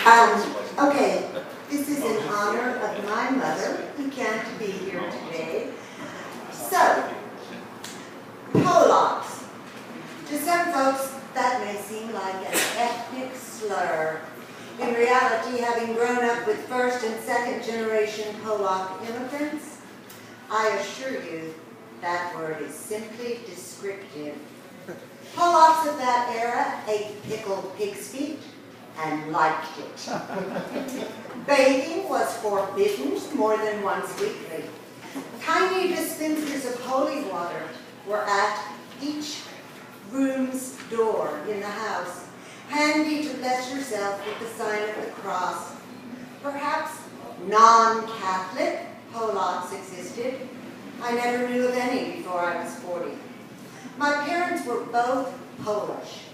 Okay, this is in honor of my mother, who can't be here today. So, Pollocks. To some folks, that may seem like an ethnic slur. In reality, having grown up with first and second generation Pollack immigrants, I assure you that word is simply descriptive. Pollocks of that era ate pickled pig's feet and liked it. Bathing was forbidden more than once weekly. Tiny dispensers of holy water were at each room's door in the house, handy to bless yourself with the sign of the cross. Perhaps non-Catholic Pollocks existed. I never knew of any before I was 40. My parents were both Polish.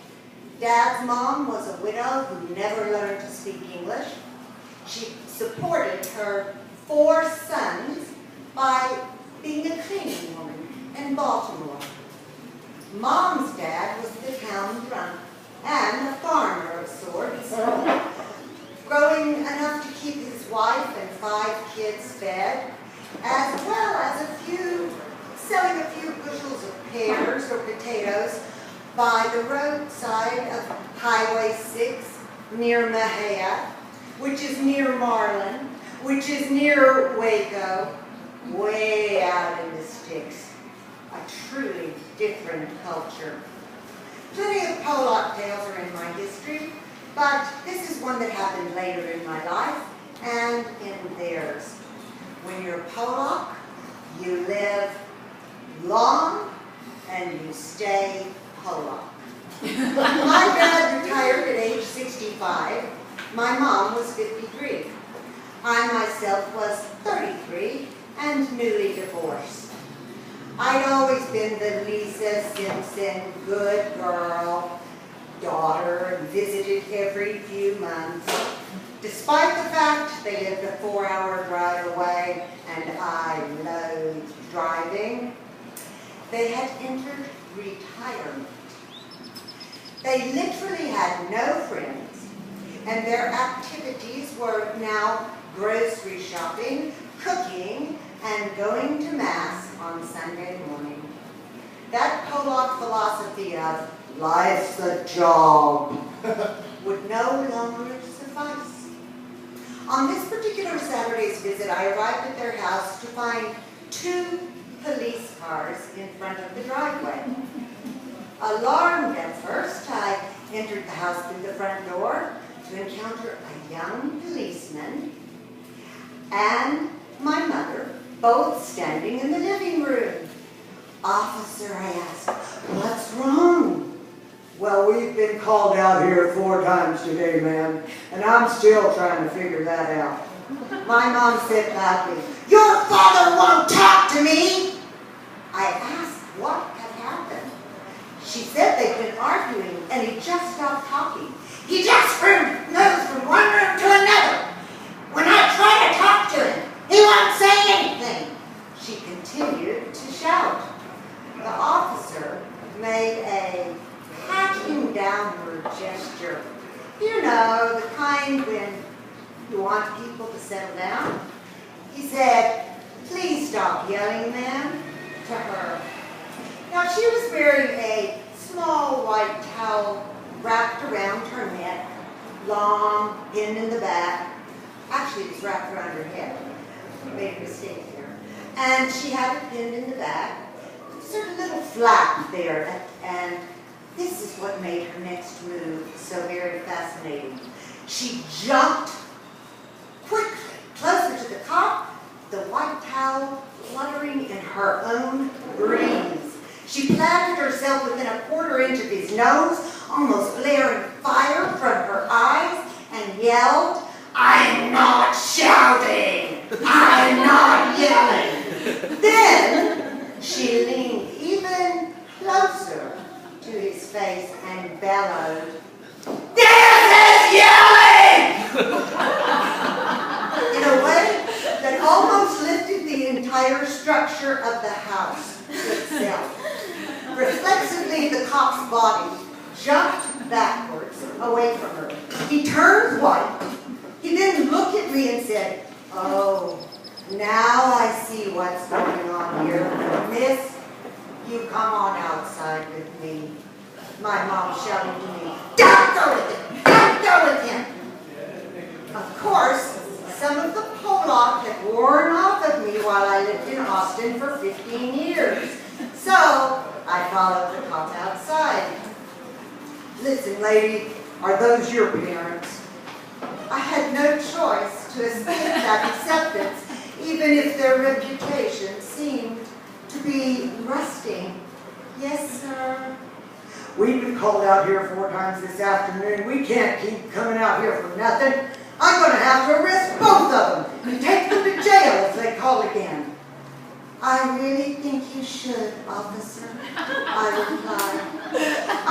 Dad's mom was a widow who never learned to speak English. She supported her 4 sons by being a cleaning woman in Baltimore. Mom's dad was the town drunk and a farmer of sorts, growing enough to keep his wife and 5 kids fed, as well as selling a few bushels of pears or potatoes by the roadside of Highway 6 near Mahia, which is near Marlin, which is near Waco, way out in the sticks. A truly different culture. Plenty of Pollack tales are in my history, but this is one that happened later in my life and in theirs. When you're Pollack, you live long and you stay Pollack. My dad retired at age 65. My mom was 53. I myself was 33 and newly divorced. I'd always been the Lisa Simpson good girl, daughter, and visited every few months. Despite the fact they lived a 4-hour drive away and I loathed driving, they had entered retirement. They literally had no friends, and their activities were now grocery shopping, cooking, and going to Mass on Sunday morning. That Pollack philosophy of life's a job would no longer suffice. On this particular Saturday's visit, I arrived at their house to find 2 police cars in front of the driveway. Alarmed at first, I entered the house through the front door to encounter a young policeman and my mother, both standing in the living room. "Officer," I asked, "what's wrong?" "Well, we've been called out here 4 times today, ma'am, and I'm still trying to figure that out." My mom said loudly, "Your father won't talk to me!" I asked what had happened. She said they'd been arguing and he just stopped talking. "He just moves from one room to another. When I try to talk to him, he won't say anything." She continued to shout. The officer made a patting downward gesture. You know, the kind when you want people to settle down. He said, "Please stop yelling, ma'am," to her. Now, she was wearing a small white towel wrapped around her neck, long, pinned in the back. Actually, it was wrapped around her head. I made a mistake there. And she had it pinned in the back. Sort of little flap there, and this is what made her next move so very fascinating. She jumped quickly, closer to the cop, the white towel fluttering in her own breeze. She planted herself within a 1/4 inch of his nose, almost blaring fire from her eyes, and yelled, "I'm not shouting! I'm not yelling!" Then she leaned even closer to his face and bellowed, "This is yelling!" In a way that almost lifted the entire structure of the house itself. Reflexively, the cop's body jumped backwards away from her. He turned white me and said, "Oh, now I see what's going on here. Miss, you come on outside with me." My mom shouted to me, "Don't go with him! Don't go with him!" Of course, some of the Pollocks had worn off of me while I lived in Austin for 15 years. So, I followed the cop outside. "Listen, lady, are those your parents?" I had no choice to escape that acceptance, even if their reputation seemed to be rusting. "Yes, sir." "We've been called out here 4 times this afternoon. We can't keep coming out here for nothing. I'm going to have to arrest both of them and take them to jail if they call again." "I really think you should, officer," I replied.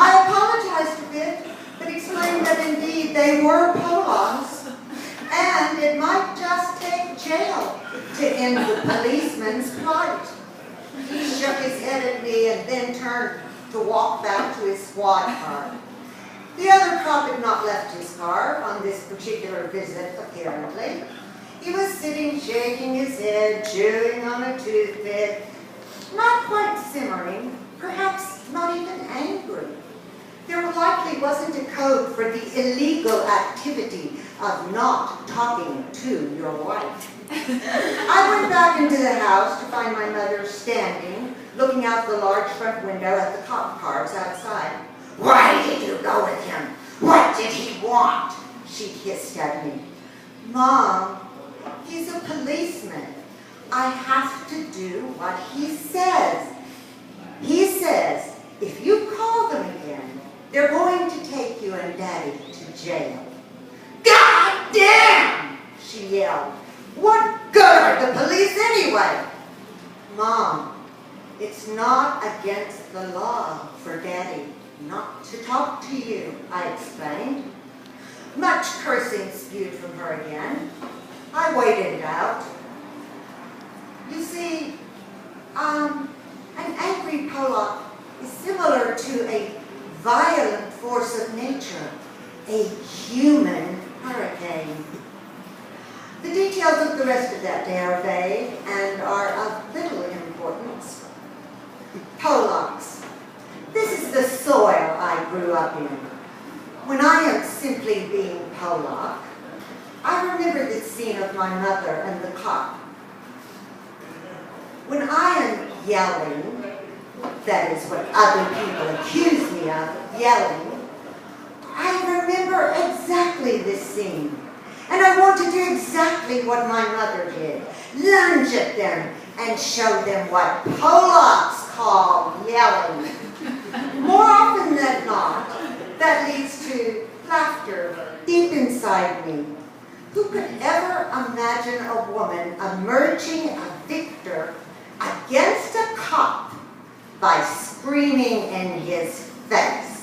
I apologized a bit, but explained that indeed they were Pollocks, and it might just take jail to end the policeman's plight. He shook his head at me and then turned to walk back to his squad car. The other cop had not left his car on this particular visit, apparently. He was sitting shaking his head, chewing on a toothpick, not quite simmering, perhaps not even angry. There likely wasn't a code for the illegal activity of not talking to your wife. I went back into the house to find my mother standing, looking out the large front window at the cop cars outside. "Why did you go with him? What did he want?" she hissed at me. "Mom, he's a policeman. I have to do what he says. He says, if you call them again, they're going to take you and Daddy to jail." "God damn!" she yelled. "What good are the police anyway?" "Mom, it's not against the law for Daddy not to talk to you," I explained. Much cursing spewed from her again. I waited it out. You see, an angry Pollock is similar to a violent force of nature, a human hurricane. The details of the rest of that day are vague and are of little importance. Pollocks. This is the soil I grew up in. When I am simply being Pollocks, I remember the scene of my mother and the cop. When I am yelling, that is what other people accuse me of, yelling, I remember exactly this scene. And I want to do exactly what my mother did. Lunge at them and show them what Pollocks call yelling. More often than not, that leads to laughter deep inside me. Who could ever imagine a woman emerging a victor against a cop by screaming in his face?